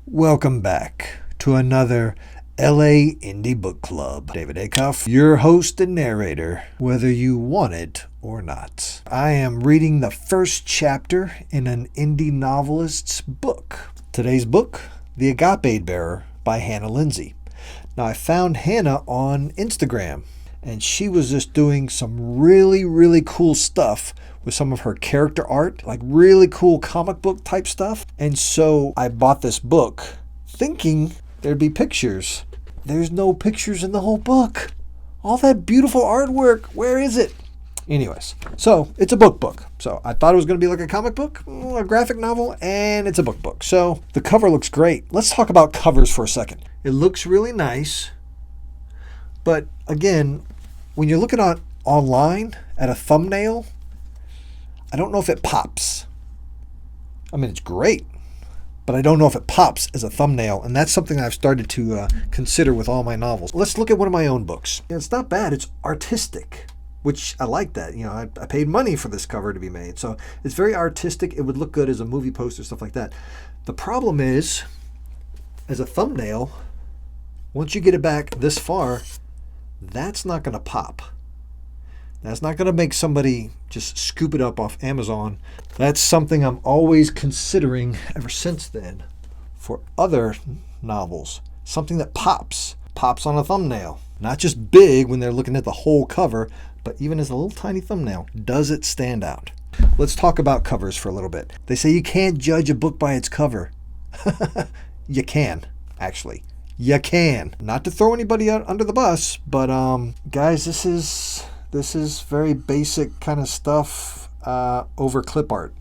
Welcome back to another LA Indie Book Club. David Acuff, your host and narrator, whether you want it or not. I am reading the first chapter in an indie novelist's book. Today's book, The Agapéd Bearer by Hanna Lindsey. Now, I found Hanna on Instagram, and she was just doing some really cool stuff with some of her character art, like really cool comic book type stuff. And so I bought this book thinking there'd be pictures. There's no pictures in the whole book. All that beautiful artwork, where is it? Anyways, so it's a book. So I thought it was going to be like a comic book, a graphic novel, and it's a book. So the cover looks great. Let's talk about covers for a second. It looks really nice. But again, when you're looking at online at a thumbnail, I don't know if it pops. I mean, it's great, but I don't know if it pops as a thumbnail, and that's something I've started to consider with all my novels. Let's look at one of my own books. It's not bad. It's artistic, which I like that. You know, I paid money for this cover to be made, so it's very artistic. It would look good as a movie poster, stuff like that. The problem is, as a thumbnail, once you get it back this far, that's not going to pop. That's not going to make somebody just scoop it up off Amazon. That's something I'm always considering ever since then for other novels. Something that pops on a thumbnail. Not just big when they're looking at the whole cover, but even as a little tiny thumbnail, does it stand out? Let's talk about covers for a little bit. They say you can't judge a book by its cover. You can, actually. You can. Not to throw anybody out under the bus, but guys, this is very basic kind of stuff over clip art.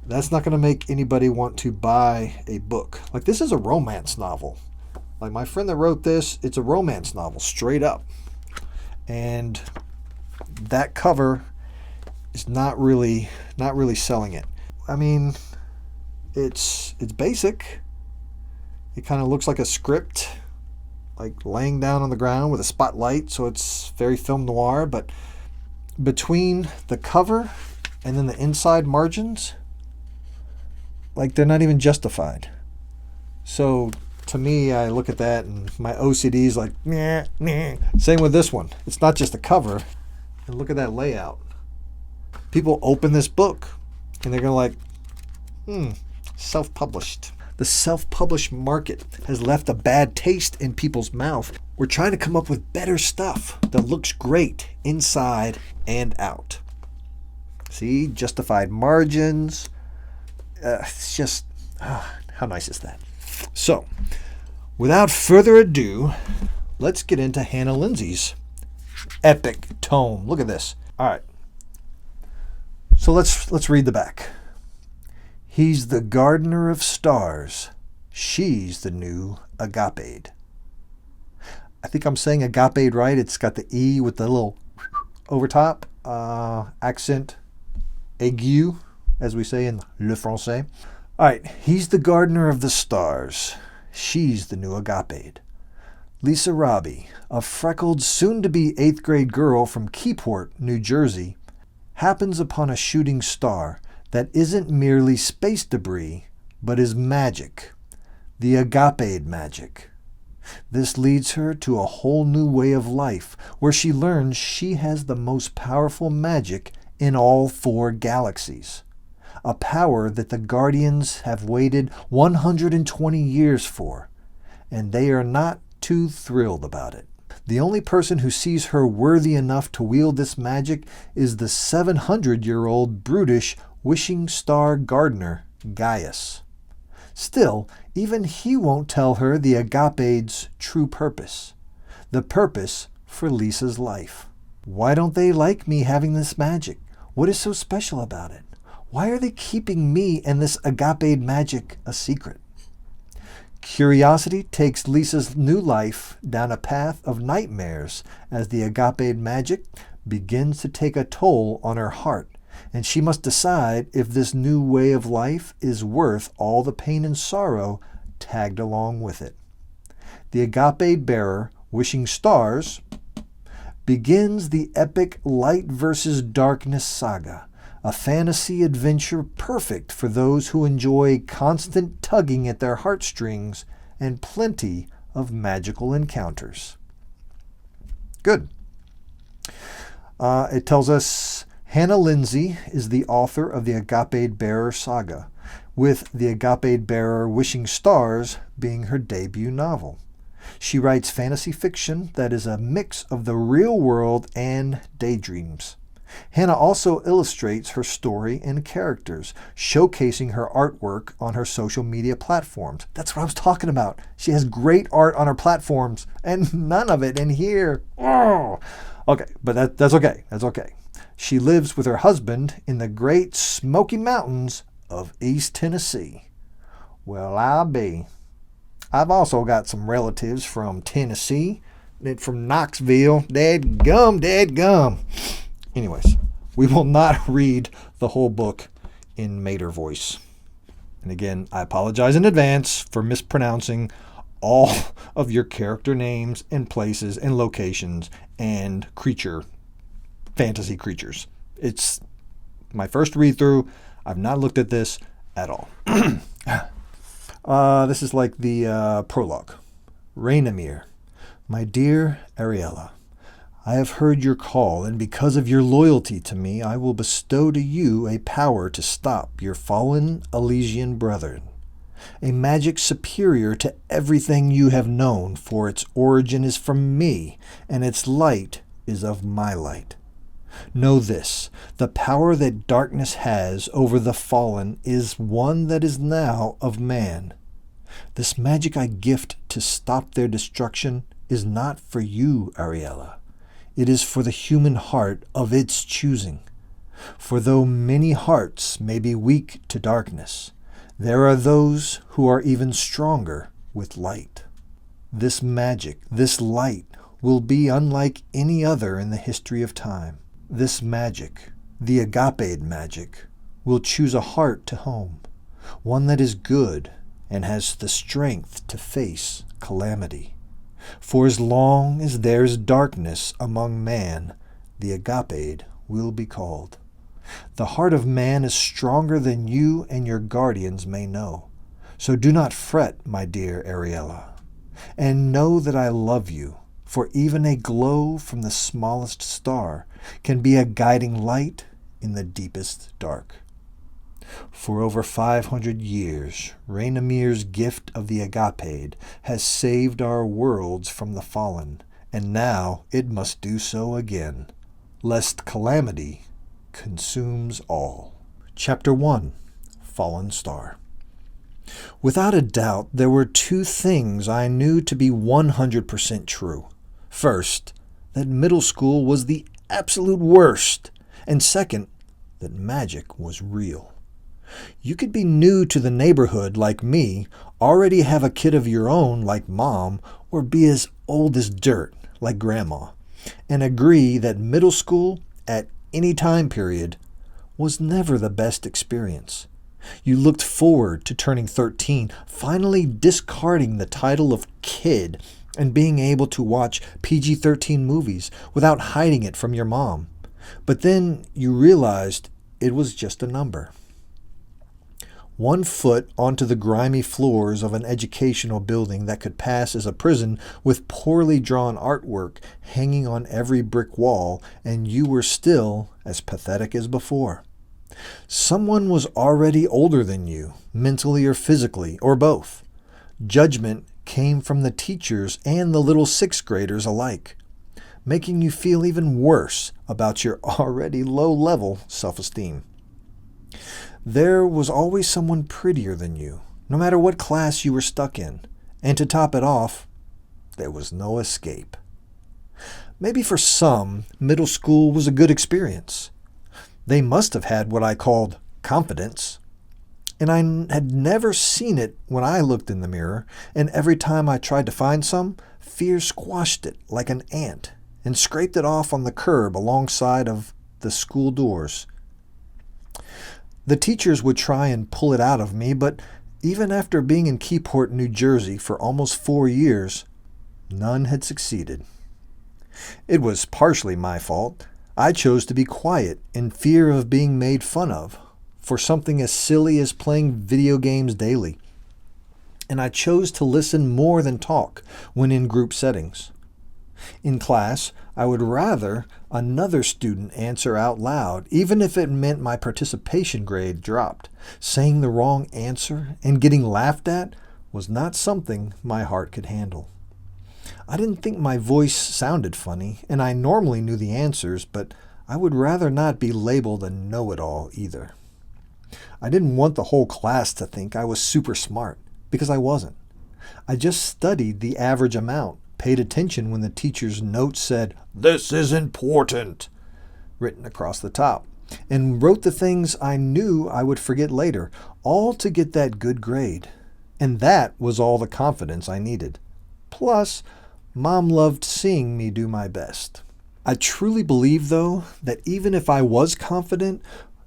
That's not going to make anybody want to buy a book. Like, this is a romance novel. Like, my friend that wrote this, it's a romance novel, straight up. And that cover is not really selling it. I mean, it's basic. It kind of looks like a script, like laying down on the ground with a spotlight, so it's very film noir, but between the cover and then the inside margins, like, they're not even justified. So to me, I look at that and my OCD is like, nah. Same with this one. It's not just the cover. And look at that layout. People open this book and they're going to like, self-published. The self-published market has left a bad taste in people's mouth. We're trying to come up with better stuff that looks great inside and out. See, justified margins. It's just, how nice is that? So, without further ado, let's get into Hanna Lindsey's epic tome. Look at this. All right. So let's read the back. He's the gardener of stars. She's the new Agapéd. I think I'm saying Agapéd right. It's got the E with the little over top accent aigu, as we say in le français. All right. He's the gardener of the stars. She's the new Agapéd. Lisa Robbie, a freckled, soon-to-be 8th grade girl from Keyport, New Jersey, happens upon a shooting star that isn't merely space debris, but is magic, the Agapéd Magic. This leads her to a whole new way of life, where she learns she has the most powerful magic in all 4 galaxies, a power that the Guardians have waited 120 years for, and they are not too thrilled about it. The only person who sees her worthy enough to wield this magic is the 700-year-old brutish wishing star gardener, Gaius. Still, even he won't tell her the Agapéd's true purpose, the purpose for Lisa's life. Why don't they like me having this magic? What is so special about it? Why are they keeping me and this Agapéd magic a secret? Curiosity takes Lisa's new life down a path of nightmares as the Agapéd magic begins to take a toll on her heart, and she must decide if this new way of life is worth all the pain and sorrow tagged along with it. The Agapéd Bearer, Wishing Stars, begins the epic light versus darkness saga a fantasy adventure perfect for those who enjoy constant tugging at their heartstrings and plenty of magical encounters. Good. It tells us Hanna Lindsey is the author of the Agapéd Bearer saga, with the Agapéd Bearer Wishing Stars being her debut novel. She writes fantasy fiction that is a mix of the real world and daydreams. Hanna also illustrates her story and characters, showcasing her artwork on her social media platforms. That's what I was talking about. She has great art on her platforms, and none of it in here. Oh. Okay, but that's okay. That's okay. She lives with her husband in the Great Smoky Mountains of East Tennessee. Well, I've also got some relatives from Tennessee, from Knoxville. Dadgum. Anyways, we will not read the whole book in Mater voice. And again, I apologize in advance for mispronouncing all of your character names and places and locations and fantasy creatures. It's my first read-through. I've not looked at this at all. This is like the prologue. Rainamir, my dear Ariella, I have heard your call, and because of your loyalty to me, I will bestow to you a power to stop your fallen Elysian brethren. A magic superior to everything you have known, for its origin is from me, and its light is of my light. Know this, the power that darkness has over the fallen is one that is now of man. This magic I gift to stop their destruction is not for you, Ariella. It is for the human heart of its choosing. For though many hearts may be weak to darkness, there are those who are even stronger with light. This magic, this light, will be unlike any other in the history of time. This magic, the Agapéd Magic, will choose a heart to home, one that is good and has the strength to face calamity. For as long as there is darkness among man, the Agapéd will be called. The heart of man is stronger than you and your guardians may know. So do not fret, my dear Ariella, and know that I love you, for even a glow from the smallest star can be a guiding light in the deepest dark. For over 500 years, Rainamir's gift of the Agapéd has saved our worlds from the fallen, and now it must do so again, lest calamity consumes all. Chapter 1, Fallen Star. Without a doubt, there were two things I knew to be 100% true. First, that middle school was the absolute worst, and second, that magic was real. You could be new to the neighborhood like me, already have a kid of your own like Mom, or be as old as dirt like Grandma, and agree that middle school, at any time period, was never the best experience. You looked forward to turning 13, finally discarding the title of kid and being able to watch PG-13 movies without hiding it from your mom. But then you realized it was just a number. 1 foot onto the grimy floors of an educational building that could pass as a prison with poorly drawn artwork hanging on every brick wall, and you were still as pathetic as before. Someone was already older than you, mentally or physically, or both. Judgment came from the teachers and the little 6th graders alike, making you feel even worse about your already low-level self-esteem. There was always someone prettier than you, no matter what class you were stuck in, and to top it off, there was no escape. Maybe for some, middle school was a good experience. They must have had what I called confidence, and I had never seen it when I looked in the mirror, and every time I tried to find some, fear squashed it like an ant and scraped it off on the curb alongside of the school doors. The teachers would try and pull it out of me, but even after being in Keyport, New Jersey for almost 4 years, none had succeeded. It was partially my fault. I chose to be quiet in fear of being made fun of for something as silly as playing video games daily. And I chose to listen more than talk when in group settings. In class, I would rather another student answer out loud, even if it meant my participation grade dropped. Saying the wrong answer and getting laughed at was not something my heart could handle. I didn't think my voice sounded funny, and I normally knew the answers, but I would rather not be labeled a know-it-all either. I didn't want the whole class to think I was super smart, because I wasn't. I just studied the average amount, paid attention when the teacher's note said, "This is important," written across the top, and wrote the things I knew I would forget later, all to get that good grade. And that was all the confidence I needed. Plus, Mom loved seeing me do my best. I truly believe, though, that even if I was confident,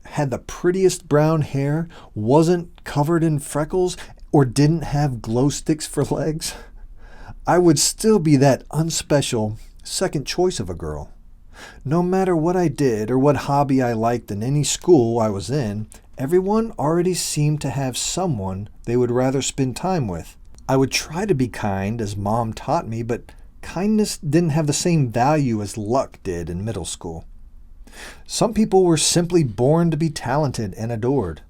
had the prettiest brown hair, wasn't covered in freckles, or didn't have glow sticks for legs, I would still be that unspecial second choice of a girl. No matter what I did or what hobby I liked in any school I was in, everyone already seemed to have someone they would rather spend time with. I would try to be kind, as Mom taught me, but kindness didn't have the same value as luck did in middle school. Some people were simply born to be talented and adored,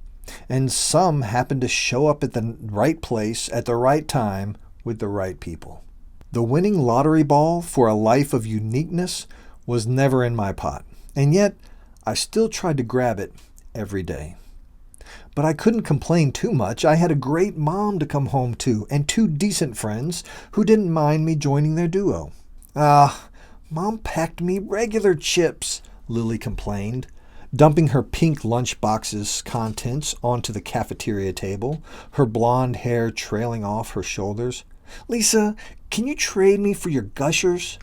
and some happened to show up at the right place at the right time with the right people. The winning lottery ball for a life of uniqueness was never in my pot, and yet I still tried to grab it every day. But I couldn't complain too much. I had a great mom to come home to and two decent friends who didn't mind me joining their duo. Mom packed me regular chips, Lily complained, dumping her pink lunchbox's contents onto the cafeteria table, her blonde hair trailing off her shoulders. "Lisa, can you trade me for your gushers?"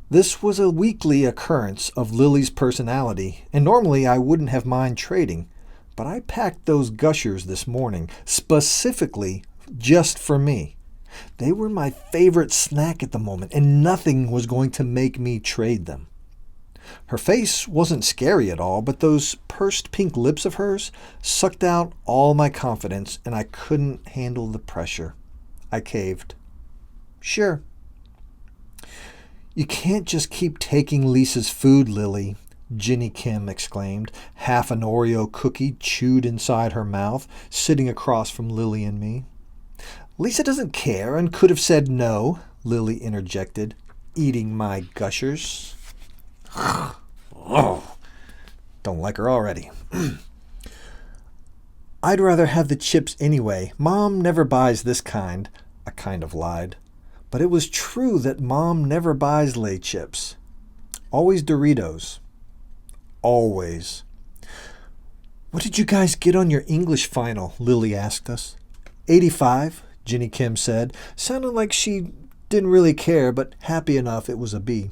This was a weekly occurrence of Lily's personality, and normally I wouldn't have mind trading, but I packed those gushers this morning, specifically just for me. They were my favorite snack at the moment, and nothing was going to make me trade them. Her face wasn't scary at all, but those pursed pink lips of hers sucked out all my confidence, and I couldn't handle the pressure. I caved. "Sure." "You can't just keep taking Lisa's food, Lily," Jenny Kim exclaimed, half an Oreo cookie chewed inside her mouth, sitting across from Lily and me. "Lisa doesn't care and could have said no," Lily interjected, eating my gushers. Don't like her already. "I'd rather have the chips anyway. Mom never buys this kind," I kind of lied. But it was true that Mom never buys Lay chips. Always Doritos. Always. "What did you guys get on your English final?" Lily asked us. 85, Jenny Kim said. Sounded like she didn't really care, but happy enough it was a B.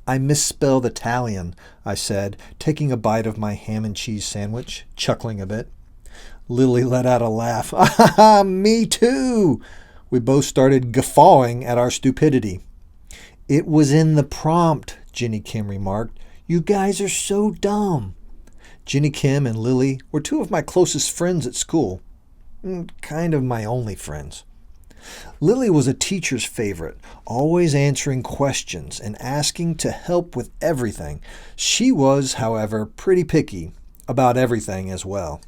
"I misspelled Italian," I said, taking a bite of my ham and cheese sandwich, chuckling a bit. Lily let out a laugh. "Me too!" We both started guffawing at our stupidity. "It was in the prompt," Jenny Kim remarked. "You guys are so dumb." Jenny Kim and Lily were two of my closest friends at school. Kind of my only friends. Lily was a teacher's favorite, always answering questions and asking to help with everything. She was, however, pretty picky about everything as well.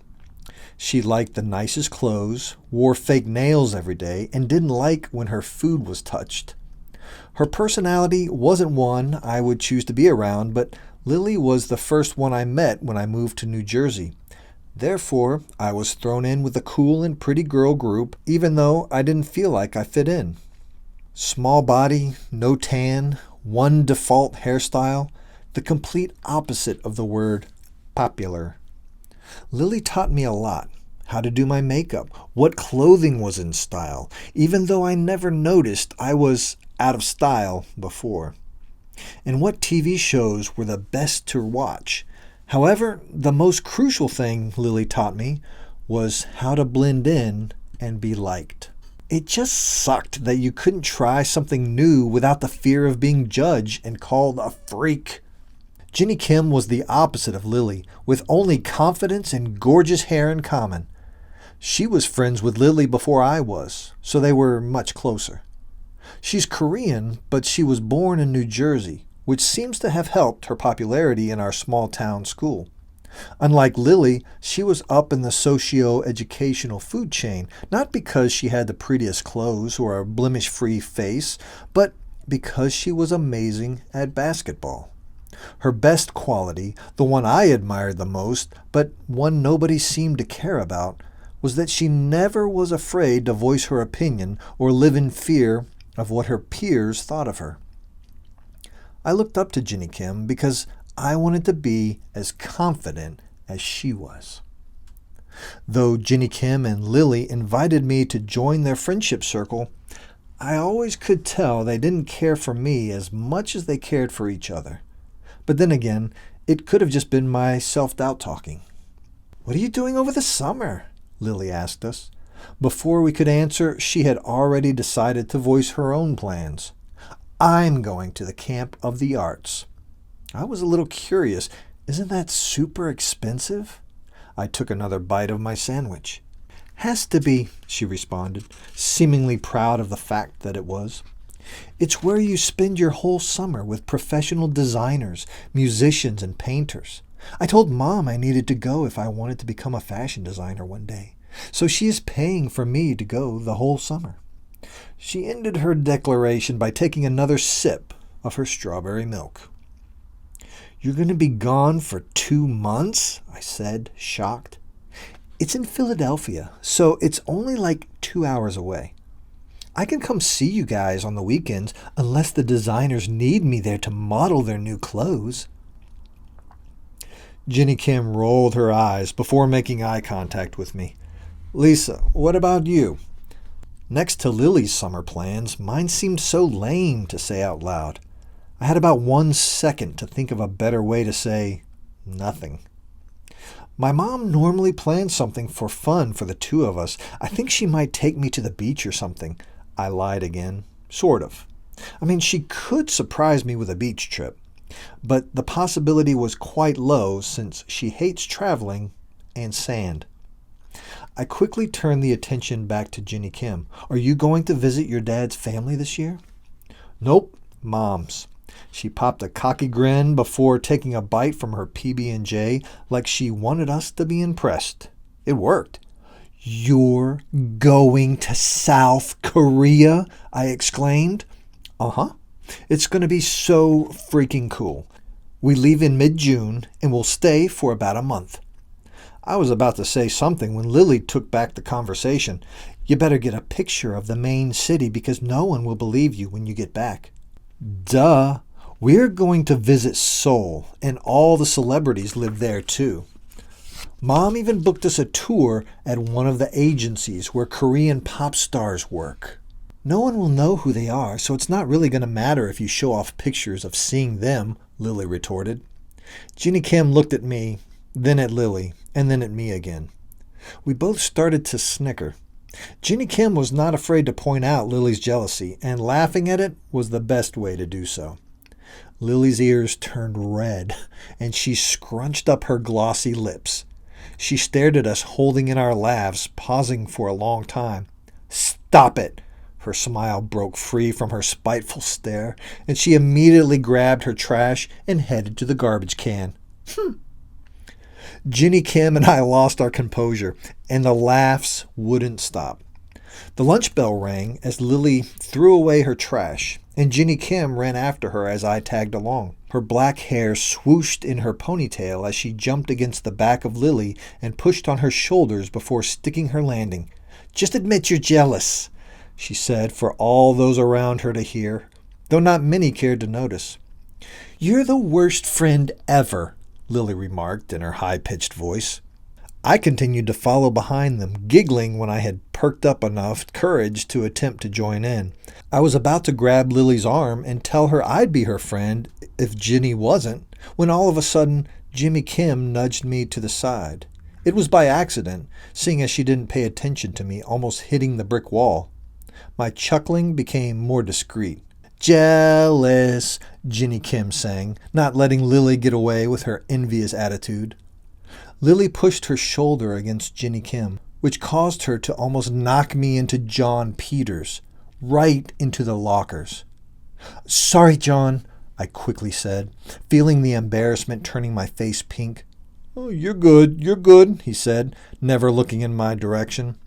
She liked the nicest clothes, wore fake nails every day, and didn't like when her food was touched. Her personality wasn't one I would choose to be around, but Lily was the first one I met when I moved to New Jersey. Therefore, I was thrown in with the cool and pretty girl group, even though I didn't feel like I fit in. Small body, no tan, one default hairstyle, the complete opposite of the word popular. Lily taught me a lot. How to do my makeup, what clothing was in style, even though I never noticed I was out of style before, and what TV shows were the best to watch. However, the most crucial thing Lily taught me was how to blend in and be liked. It just sucked that you couldn't try something new without the fear of being judged and called a freak. Ginny Kim was the opposite of Lily, with only confidence and gorgeous hair in common. She was friends with Lily before I was, so they were much closer. She's Korean, but she was born in New Jersey, which seems to have helped her popularity in our small-town school. Unlike Lily, she was up in the socio-educational food chain, not because she had the prettiest clothes or a blemish-free face, but because she was amazing at basketball. Her best quality, the one I admired the most, but one nobody seemed to care about, was that she never was afraid to voice her opinion or live in fear of what her peers thought of her. I looked up to Ginny Kim because I wanted to be as confident as she was. Though Ginny Kim and Lily invited me to join their friendship circle, I always could tell they didn't care for me as much as they cared for each other. But then again, it could have just been my self-doubt talking. "What are you doing over the summer?" Lily asked us. Before we could answer, she had already decided to voice her own plans. "I'm going to the Camp of the Arts." I was a little curious. "Isn't that super expensive?" I took another bite of my sandwich. "Has to be," she responded, seemingly proud of the fact that it was. "It's where you spend your whole summer with professional designers, musicians, and painters. I told Mom I needed to go if I wanted to become a fashion designer one day, so she is paying for me to go the whole summer." She ended her declaration by taking another sip of her strawberry milk. "You're going to be gone for 2 months?" I said, shocked. "It's in Philadelphia, so it's only like 2 hours away. I can come see you guys on the weekends unless the designers need me there to model their new clothes." Ginny Kim rolled her eyes before making eye contact with me. "Lisa, what about you?" Next to Lily's summer plans, mine seemed so lame to say out loud. I had about 1 second to think of a better way to say nothing. "My mom normally plans something for fun for the two of us. I think she might take me to the beach or something." I lied again. Sort of. I mean, she could surprise me with a beach trip, but the possibility was quite low since she hates traveling and sand. I quickly turned the attention back to Ginny Kim. "Are you going to visit your dad's family this year?" "Nope, Mom's." She popped a cocky grin before taking a bite from her PB&J like she wanted us to be impressed. It worked. "You're going to South Korea?" I exclaimed. "Uh-huh. It's going to be so freaking cool. We leave in mid-June and we'll stay for about a month." I was about to say something when Lily took back the conversation. "You better get a picture of the main city because no one will believe you when you get back." "Duh. We're going to visit Seoul, and all the celebrities live there too. Mom even booked us a tour at one of the agencies where Korean pop stars work." "No one will know who they are, so it's not really going to matter if you show off pictures of seeing them," Lily retorted. Ginny Kim looked at me, then at Lily, and then at me again. We both started to snicker. Ginny Kim was not afraid to point out Lily's jealousy, and laughing at it was the best way to do so. Lily's ears turned red, and she scrunched up her glossy lips. She stared at us, holding in our laughs, pausing for a long time. "Stop it!" Her smile broke free from her spiteful stare, and she immediately grabbed her trash and headed to the garbage can. Ginny Kim and I lost our composure, and the laughs wouldn't stop. The lunch bell rang as Lily threw away her trash, and Ginny Kim ran after her as I tagged along. Her black hair swooshed in her ponytail as she jumped against the back of Lily and pushed on her shoulders before sticking her landing. "Just admit you're jealous," she said for all those around her to hear, though not many cared to notice. "You're the worst friend ever," Lily remarked in her high-pitched voice. I continued to follow behind them, giggling when I had perked up enough courage to attempt to join in. I was about to grab Lily's arm and tell her I'd be her friend if Ginny wasn't, when all of a sudden Ginny Kim nudged me to the side. It was by accident, seeing as she didn't pay attention to me, almost hitting the brick wall. My chuckling became more discreet. Jealous, Ginny Kim sang, not letting Lily get away with her envious attitude. Lily pushed her shoulder against Ginny Kim, which caused her to almost knock me into John Peters, right into the lockers. Sorry, John, I quickly said, feeling the embarrassment turning my face pink. Oh, you're good, he said, never looking in my direction.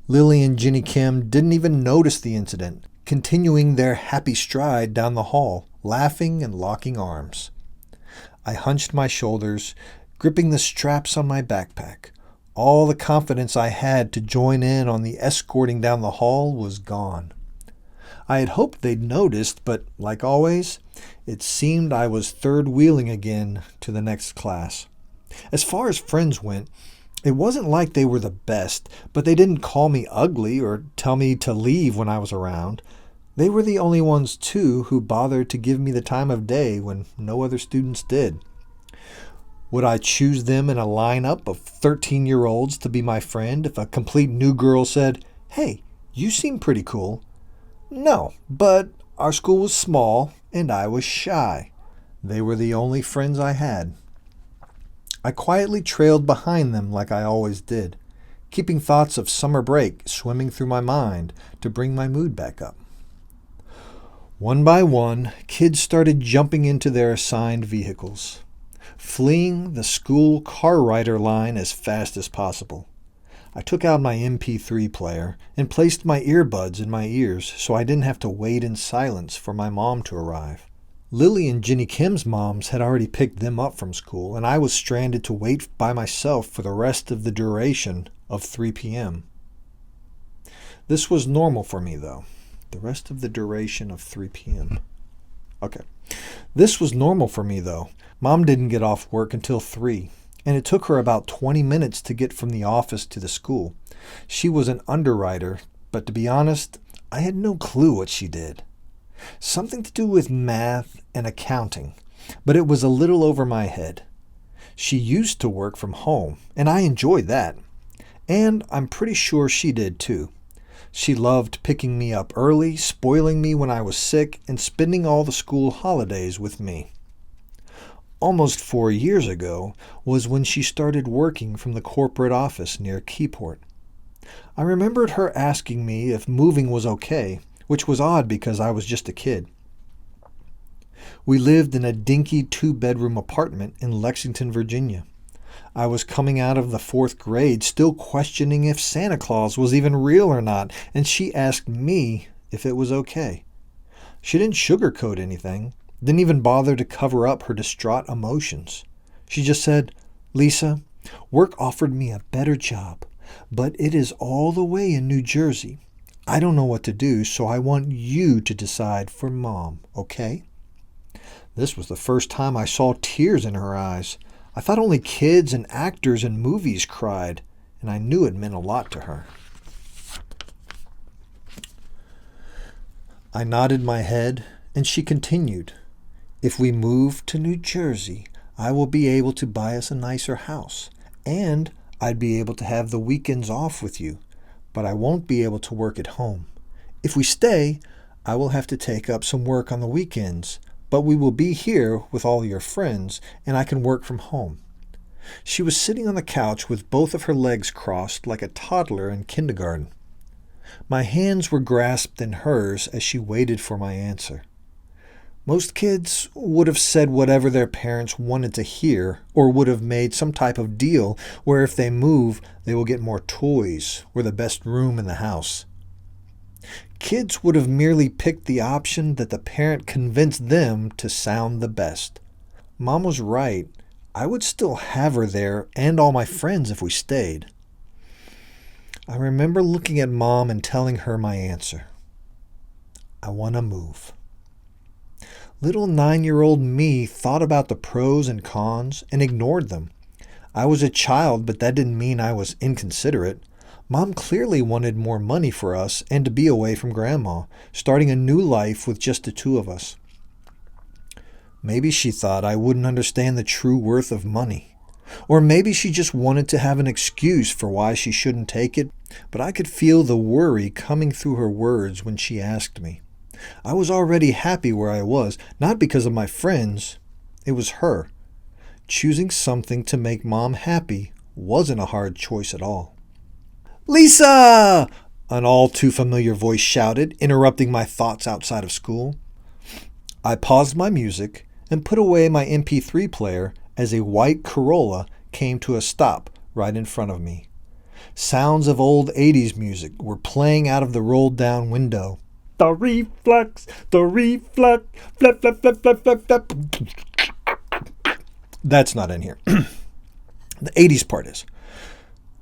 Lily and Ginny Kim didn't even notice the incident, continuing their happy stride down the hall, laughing and locking arms. I hunched my shoulders, gripping the straps on my backpack. All the confidence I had to join in on the escorting down the hall was gone. I had hoped they'd noticed, but like always, it seemed I was third-wheeling again to the next class. As far as friends went, it wasn't like they were the best, but they didn't call me ugly or tell me to leave when I was around. They were the only ones, too, who bothered to give me the time of day when no other students did. Would I choose them in a lineup of 13-year-olds to be my friend if a complete new girl said, "Hey, you seem pretty cool"? No, but our school was small and I was shy. They were the only friends I had. I quietly trailed behind them like I always did, keeping thoughts of summer break swimming through my mind to bring my mood back up. One by one, kids started jumping into their assigned vehicles, fleeing the school car rider line as fast as possible. I took out my MP3 player and placed my earbuds in my ears so I didn't have to wait in silence for my mom to arrive. Lily and Ginny Kim's moms had already picked them up from school, and I was stranded to wait by myself for the rest of the duration of 3 p.m. This was normal for me, though. The rest of the duration of 3 p.m. Okay. This was normal for me, though. Mom didn't get off work until 3, and it took her about 20 minutes to get from the office to the school. She was an underwriter, but to be honest, I had no clue what she did. Something to do with math and accounting, but it was a little over my head. She used to work from home, and I enjoyed that. And I'm pretty sure she did too. She loved picking me up early, spoiling me when I was sick, and spending all the school holidays with me. Almost 4 years ago was when she started working from the corporate office near Keyport. I remembered her asking me if moving was okay, which was odd because I was just a kid. We lived in a dinky 2-bedroom apartment in Lexington, Virginia. I was coming out of the 4th grade, still questioning if Santa Claus was even real or not, and she asked me if it was okay. She didn't sugarcoat anything, didn't even bother to cover up her distraught emotions. She just said, "Lisa, work offered me a better job, but it is all the way in New Jersey. I don't know what to do, so I want you to decide for Mom, okay?" This was the first time I saw tears in her eyes. I thought only kids and actors in movies cried, and I knew it meant a lot to her. I nodded my head, and she continued, "If we move to New Jersey, I will be able to buy us a nicer house, and I'd be able to have the weekends off with you, but I won't be able to work at home. If we stay, I will have to take up some work on the weekends, but we will be here with all your friends, and I can work from home." She was sitting on the couch with both of her legs crossed like a toddler in kindergarten. My hands were grasped in hers as she waited for my answer. Most kids would have said whatever their parents wanted to hear, or would have made some type of deal where if they move, they will get more toys or the best room in the house. Kids would have merely picked the option that the parent convinced them to sound the best. Mom was right. I would still have her there and all my friends if we stayed. I remember looking at Mom and telling her my answer. I want to move. Little 9-year-old me thought about the pros and cons and ignored them. I was a child, but that didn't mean I was inconsiderate. Mom clearly wanted more money for us and to be away from Grandma, starting a new life with just the two of us. Maybe she thought I wouldn't understand the true worth of money. Or maybe she just wanted to have an excuse for why she shouldn't take it, but I could feel the worry coming through her words when she asked me. I was already happy where I was, not because of my friends. It was her. Choosing something to make Mom happy wasn't a hard choice at all. "Lisa!" an all too familiar voice shouted, interrupting my thoughts outside of school. I paused my music and put away my MP3 player as a white Corolla came to a stop right in front of me. Sounds of old 80s music were playing out of the rolled down window. The reflux, flap, flap, flap, flap, flap, flap. That's not in here. The 80s part is.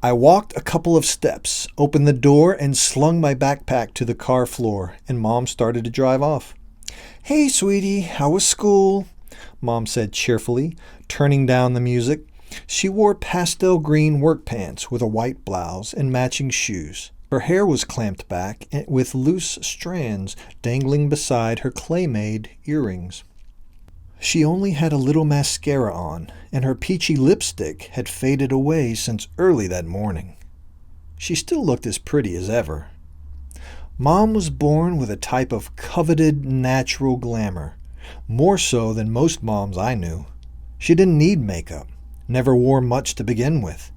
I walked a couple of steps, opened the door, and slung my backpack to the car floor, and Mom started to drive off. "Hey, sweetie, how was school?" Mom said cheerfully, turning down the music. She wore pastel green work pants with a white blouse and matching shoes. Her hair was clamped back with loose strands dangling beside her clay-made earrings. She only had a little mascara on, and her peachy lipstick had faded away since early that morning. She still looked as pretty as ever. Mom was born with a type of coveted natural glamour, more so than most moms I knew. She didn't need makeup, never wore much to begin with,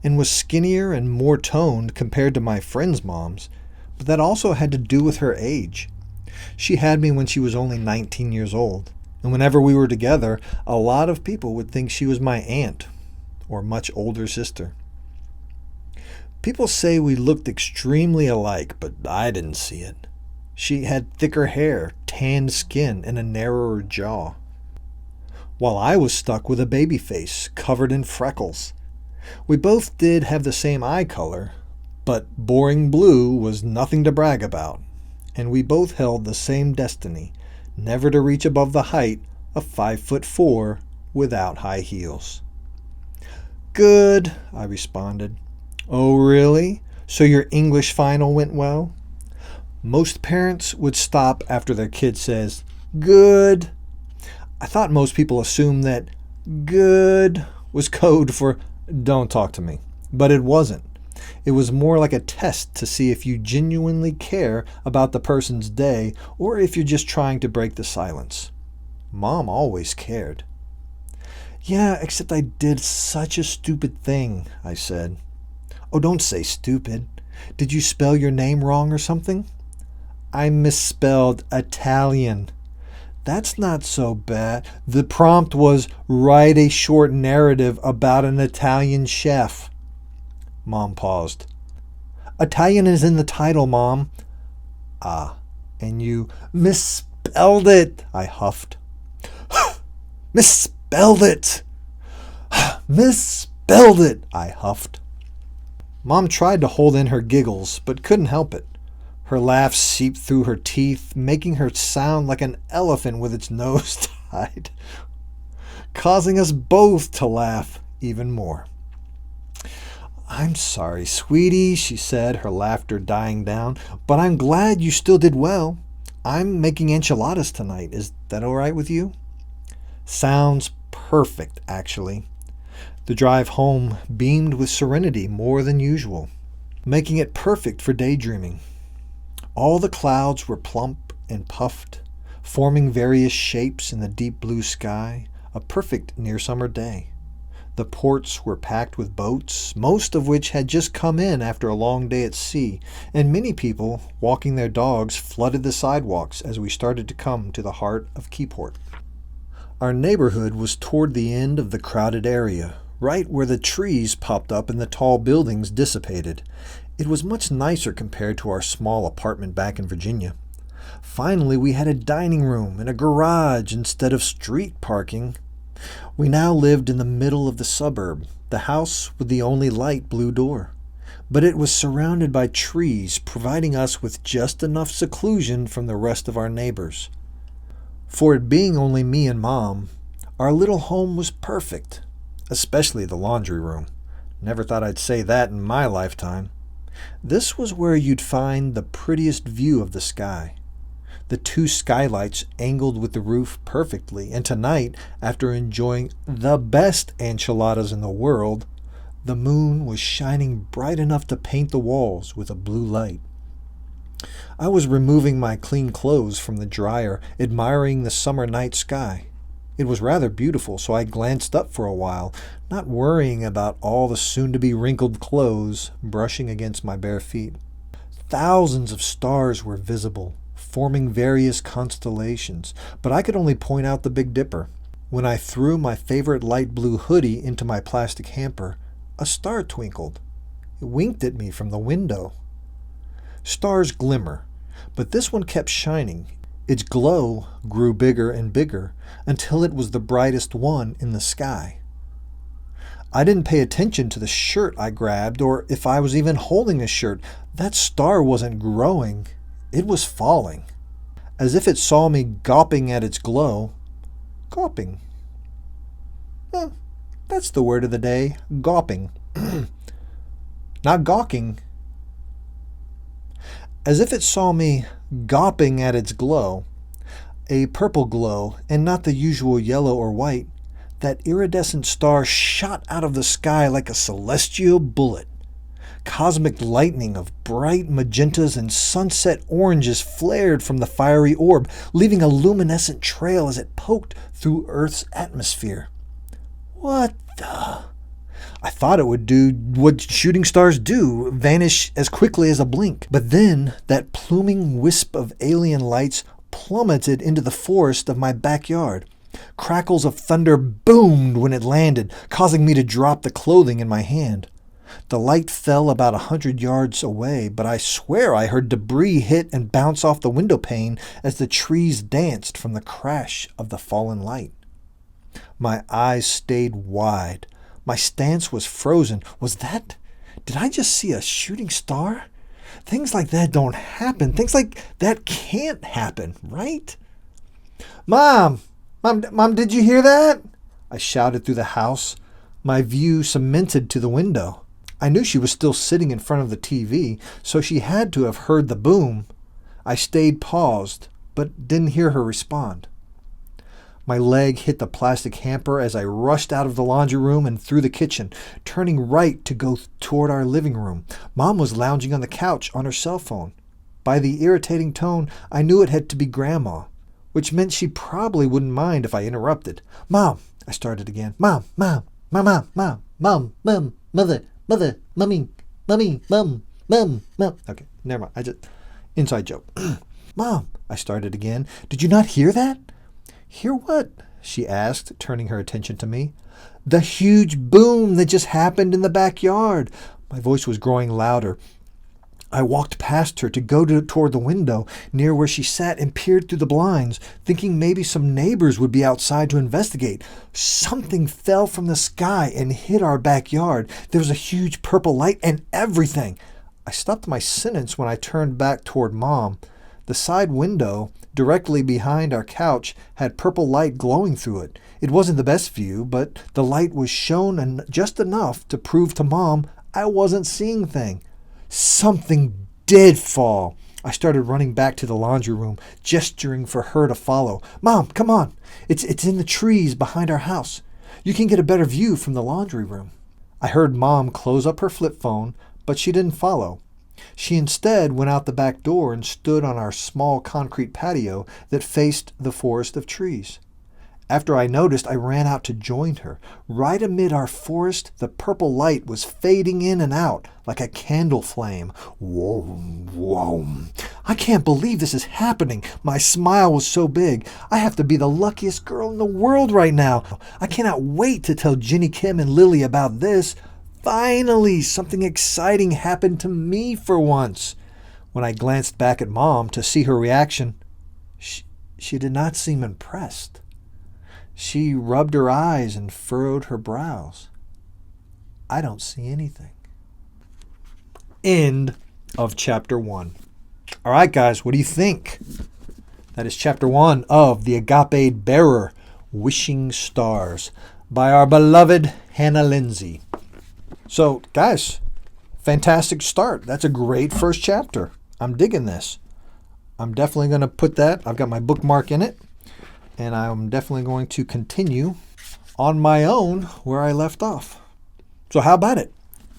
and was skinnier and more toned compared to my friends' moms, but that also had to do with her age. She had me when she was only 19 years old, and whenever we were together, a lot of people would think she was my aunt or much older sister. People say we looked extremely alike, but I didn't see it. She had thicker hair, tanned skin, and a narrower jaw, while I was stuck with a baby face covered in freckles. We both did have the same eye color, but boring blue was nothing to brag about, and we both held the same destiny, never to reach above the height of 5'4" without high heels. "Good," I responded. "Oh, really? So your English final went well?" Most parents would stop after their kid says, "Good." I thought most people assumed that good was code for don't talk to me, but it wasn't. It was more like a test to see if you genuinely care about the person's day or if you're just trying to break the silence. Mom always cared. "Yeah, except I did such a stupid thing," I said. "Oh, don't say stupid. Did you spell your name wrong or something?" "I misspelled Italian." "That's not so bad. The prompt was write a short narrative about an Italian chef." Mom paused. "Italian is in the title, Mom." "Ah, and you misspelled it," I huffed. "Misspelled it. Misspelled it," I huffed. Mom tried to hold in her giggles, but couldn't help it. Her laugh seeped through her teeth, making her sound like an elephant with its nose tied, causing us both to laugh even more. "I'm sorry, sweetie," she said, her laughter dying down, "but I'm glad you still did well. I'm making enchiladas tonight. Is that all right with you?" "Sounds perfect, actually." The drive home beamed with serenity more than usual, making it perfect for daydreaming. All the clouds were plump and puffed, forming various shapes in the deep blue sky, a perfect near-summer day. The ports were packed with boats, most of which had just come in after a long day at sea, and many people walking their dogs flooded the sidewalks as we started to come to the heart of Keyport. Our neighborhood was toward the end of the crowded area, right where the trees popped up and the tall buildings dissipated. It was much nicer compared to our small apartment back in Virginia. Finally, we had a dining room and a garage instead of street parking. We now lived in the middle of the suburb, the house with the only light blue door. But it was surrounded by trees, providing us with just enough seclusion from the rest of our neighbors. For it being only me and Mom, our little home was perfect, especially the laundry room. Never thought I'd say that in my lifetime. This was where you'd find the prettiest view of the sky. The two skylights angled with the roof perfectly, and tonight, after enjoying the best enchiladas in the world, the moon was shining bright enough to paint the walls with a blue light. I was removing my clean clothes from the dryer, admiring the summer night sky. It was rather beautiful, so I glanced up for a while, not worrying about all the soon-to-be wrinkled clothes brushing against my bare feet. Thousands of stars were visible, forming various constellations, but I could only point out the Big Dipper. When I threw my favorite light blue hoodie into my plastic hamper, a star twinkled. It winked at me from the window. Stars glimmer, but this one kept shining. Its glow grew bigger and bigger until it was the brightest one in the sky. I didn't pay attention to the shirt I grabbed or if I was even holding a shirt. That star wasn't growing, it was falling. As if it saw me gawping at its glow. Gawping. That's the word of the day, gawping. Not gawking. As if it saw me gawping at its glow, a purple glow, and not the usual yellow or white, that iridescent star shot out of the sky like a celestial bullet. Cosmic lightning of bright magentas and sunset oranges flared from the fiery orb, leaving a luminescent trail as it poked through Earth's atmosphere. What the? I thought it would do what shooting stars do, vanish as quickly as a blink. But then that pluming wisp of alien lights plummeted into the forest of my backyard. Crackles of thunder boomed when it landed, causing me to drop the clothing in my hand. The light fell about 100 yards away, but I swear I heard debris hit and bounce off the window pane as the trees danced from the crash of the fallen light. My eyes stayed wide. My stance was frozen. Did I just see a shooting star? Things like that don't happen. Things like that can't happen, right? Mom, did you hear that? I shouted through the house, my view cemented to the window. I knew she was still sitting in front of the TV, so she had to have heard the boom. I stayed paused, but didn't hear her respond. My leg hit the plastic hamper as I rushed out of the laundry room and through the kitchen, turning right to go toward our living room. Mom was lounging on the couch on her cell phone. By the irritating tone, I knew it had to be Grandma, which meant she probably wouldn't mind if I interrupted. Mom, I started again. Mom, mother, mum. Okay, never mind. Inside joke. Mom, I started again. Did you not hear that? Hear what? She asked, turning her attention to me. The huge boom that just happened in the backyard. My voice was growing louder. I walked past her to go toward the window near where she sat and peered through the blinds, thinking maybe some neighbors would be outside to investigate. Something fell from the sky and hit our backyard. There was a huge purple light and everything. I stopped my sentence when I turned back toward Mom. The side window, directly behind our couch, had purple light glowing through it. It wasn't the best view, but the light was shown just enough to prove to Mom I wasn't seeing things. Something did fall. I started running back to the laundry room, gesturing for her to follow. Mom, come on. It's in the trees behind our house. You can get a better view from the laundry room. I heard Mom close up her flip phone, but she didn't follow. She instead went out the back door and stood on our small concrete patio that faced the forest of trees. After I noticed, I ran out to join her. Right amid our forest, the purple light was fading in and out like a candle flame. Whoa, whoa. I can't believe this is happening. My smile was so big. I have to be the luckiest girl in the world right now. I cannot wait to tell Jenny, Kim, and Lily about this. Finally, something exciting happened to me for once. When I glanced back at Mom to see her reaction, she did not seem impressed. She rubbed her eyes and furrowed her brows. I don't see anything. End of chapter 1. All right, guys, what do you think? That is chapter 1 of the Agapéd Bearer, Wishing Stars, by our beloved Hanna Lindsey. So, guys, fantastic start. That's a great first chapter. I'm digging this. I'm definitely going to put that. I've got my bookmark in it. And I'm definitely going to continue on my own where I left off. So how about it?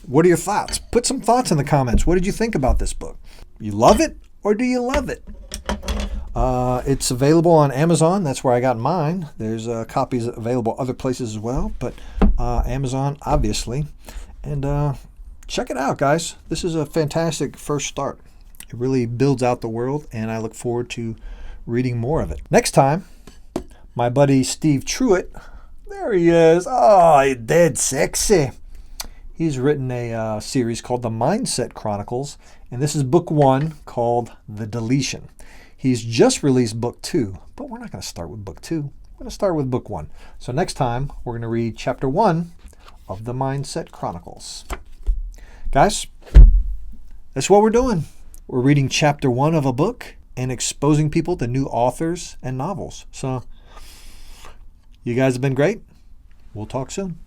What are your thoughts? Put some thoughts in the comments. What did you think about this book? You love it or do you love it? It's available on Amazon. That's where I got mine. There's copies available other places as well, but Amazon, obviously. And check it out, guys. This is a fantastic first start. It really builds out the world, and I look forward to reading more of it. Next time, my buddy Steve Truitt, there he is. Oh, he's dead sexy. He's written a series called The Mindset Chronicles, and this is book 1 called The Deletion. He's just released book 2, but we're not going to start with book 2. We're going to start with book 1. So next time, we're going to read chapter 1 of The Mindset Chronicles. Guys, that's what we're doing. We're reading chapter 1 of a book and exposing people to new authors and novels. So you guys have been great. We'll talk soon.